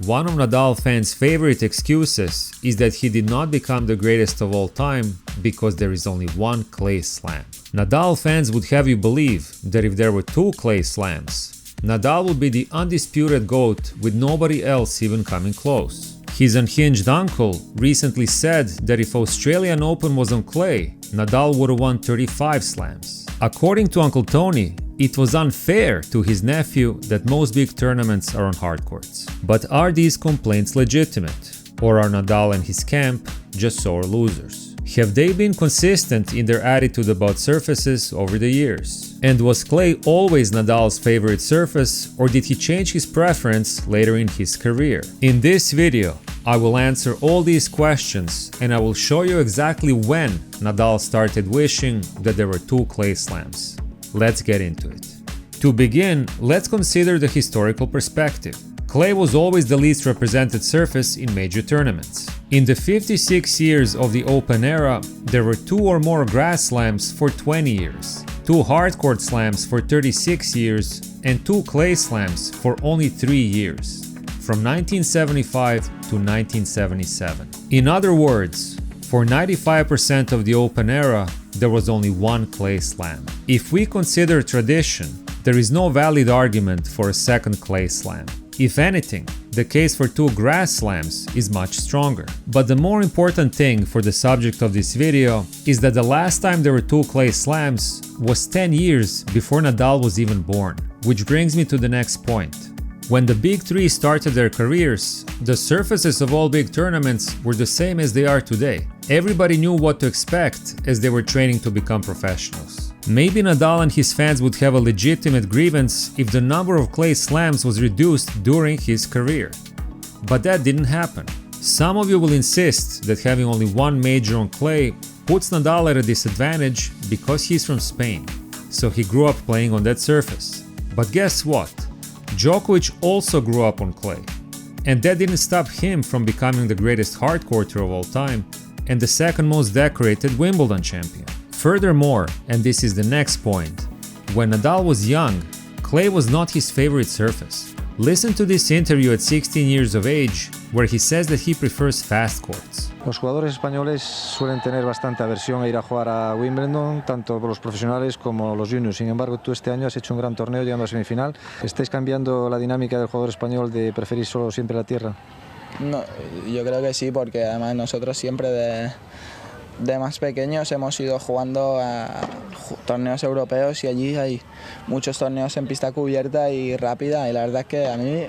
One of Nadal fans' favorite excuses is that he did not become the greatest of all time because there is only one clay slam. Nadal fans would have you believe that if there were two clay slams, Nadal would be the undisputed GOAT with nobody else even coming close. His unhinged uncle recently said that if Australian Open was on clay, Nadal would have won 35 slams. According to Uncle Tony, it was unfair to his nephew that most big tournaments are on hard courts. But are these complaints legitimate? Or are Nadal and his camp just sore losers? Have they been consistent in their attitude about surfaces over the years? And was clay always Nadal's favorite surface, or did he change his preference later in his career? In this video, I will answer all these questions and I will show you exactly when Nadal started wishing that there were two clay slams. Let's get into it. To begin, let's consider the historical perspective. Clay was always the least represented surface in major tournaments. In the 56 years of the Open era, there were two or more grass slams for 20 years, two hardcourt slams for 36 years, and two clay slams for only 3 years, from 1975 to 1977. In other words, for 95% of the Open era, there was only one clay slam. If we consider tradition, there is no valid argument for a second clay slam. If anything, the case for two grass slams is much stronger. But the more important thing for the subject of this video is that the last time there were two clay slams was 10 years before Nadal was even born. Which brings me to the next point. When the big three started their careers, the surfaces of all big tournaments were the same as they are today. Everybody knew what to expect as they were training to become professionals. Maybe Nadal and his fans would have a legitimate grievance if the number of clay slams was reduced during his career. But that didn't happen. Some of you will insist that having only one major on clay puts Nadal at a disadvantage because he's from Spain, so he grew up playing on that surface. But guess what? Djokovic also grew up on clay, and that didn't stop him from becoming the greatest hardcourter of all time and the second most decorated Wimbledon champion. Furthermore, and this is the next point, when Nadal was young, clay was not his favorite surface. Listen to this interview at 16 years of age, where he says that he prefers fast courts. Los jugadores españoles suelen tener bastante aversión a ir a jugar a Wimbledon, tanto los profesionales como los juniors. Sin embargo, tú este año has hecho un gran torneo llegando a semifinal. ¿Estáis cambiando la dinámica del jugador español de preferir solo siempre la tierra? No, yo creo que sí, porque además nosotros siempre de más pequeños hemos ido jugando a torneos europeos y allí hay muchos torneos en pista cubierta y rápida, y la verdad es que a mí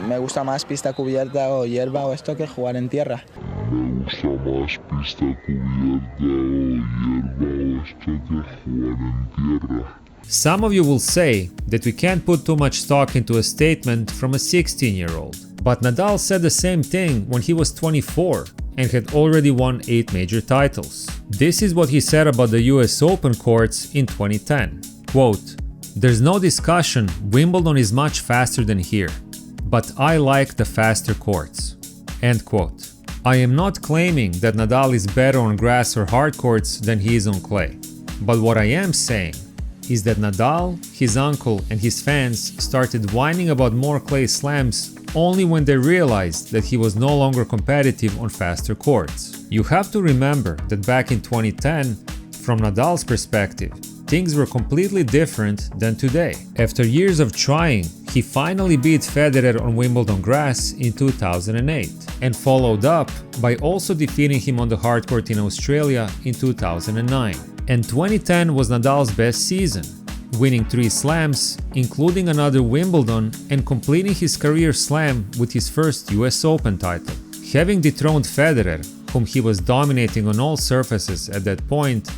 me gusta más pista cubierta o hierba o esto que jugar en tierra. Me gusta más pista cubierta o hierba o esto que jugar en tierra. Some of you will say that we can't put too much stock into a statement from a 16-year-old. But Nadal said the same thing when he was 24 and had already won 8 major titles. This is what he said about the US Open courts in 2010. Quote, "There's no discussion, Wimbledon is much faster than here, but I like the faster courts." End quote. I am not claiming that Nadal is better on grass or hard courts than he is on clay. But what I am saying is that Nadal, his uncle, and his fans started whining about more clay slams only when they realized that he was no longer competitive on faster courts. You have to remember that back in 2010, from Nadal's perspective, things were completely different than today. After years of trying, he finally beat Federer on Wimbledon grass in 2008 and followed up by also defeating him on the hard court in Australia in 2009. And 2010 was Nadal's best season, winning 3 slams, including another Wimbledon, and completing his career slam with his first US Open title. Having dethroned Federer, whom he was dominating on all surfaces at that point,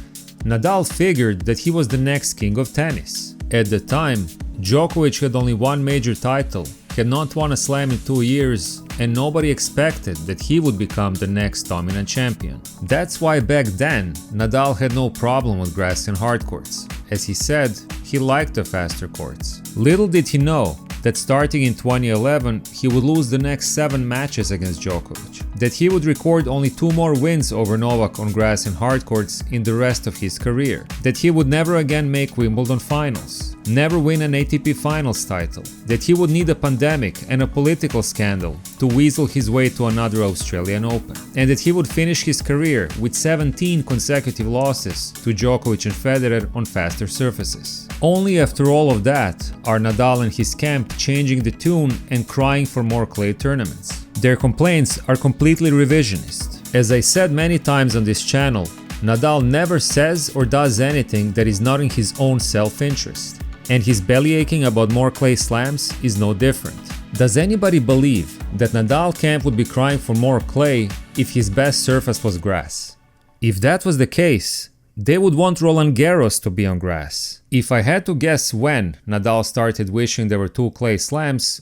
Nadal figured that he was the next king of tennis. At the time, Djokovic had only one major title, had not won a slam in 2 years, and nobody expected that he would become the next dominant champion. That's why back then, Nadal had no problem with grass and hard courts. As he said, he liked the faster courts. Little did he know that starting in 2011 he would lose the next 7 matches against Djokovic, that he would record only 2 more wins over Novak on grass and hard courts in the rest of his career, that he would never again make Wimbledon finals, never win an ATP finals title, that he would need a pandemic and a political scandal to weasel his way to another Australian Open, and that he would finish his career with 17 consecutive losses to Djokovic and Federer on faster surfaces. Only after all of that are Nadal and his camp changing the tune and crying for more clay tournaments. Their complaints are completely revisionist. As I said many times on this channel, Nadal never says or does anything that is not in his own self-interest, and his bellyaching about more clay slams is no different. Does anybody believe that Nadal camp would be crying for more clay if his best surface was grass? If that was the case, they would want Roland Garros to be on grass. If I had to guess when Nadal started wishing there were 2 clay slams,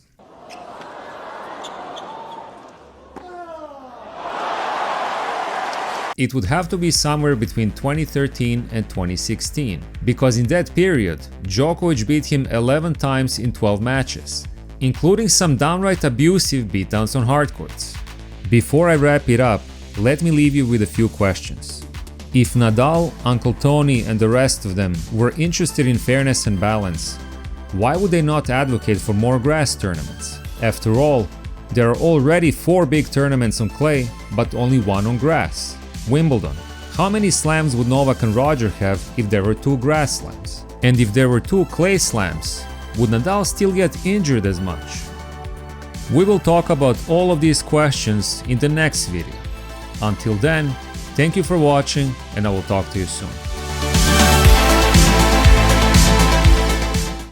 it would have to be somewhere between 2013 and 2016, because in that period, Djokovic beat him 11 times in 12 matches, including some downright abusive beatdowns on hard courts. Before I wrap it up, let me leave you with a few questions. If Nadal, Uncle Tony and the rest of them were interested in fairness and balance, why would they not advocate for more grass tournaments? After all, there are already 4 big tournaments on clay, but only 1 on grass. Wimbledon. How many slams would Novak and Roger have if there were 2 grass slams? And if there were 2 clay slams, would Nadal still get injured as much? We will talk about all of these questions in the next video. Until then, thank you for watching and I will talk to you soon.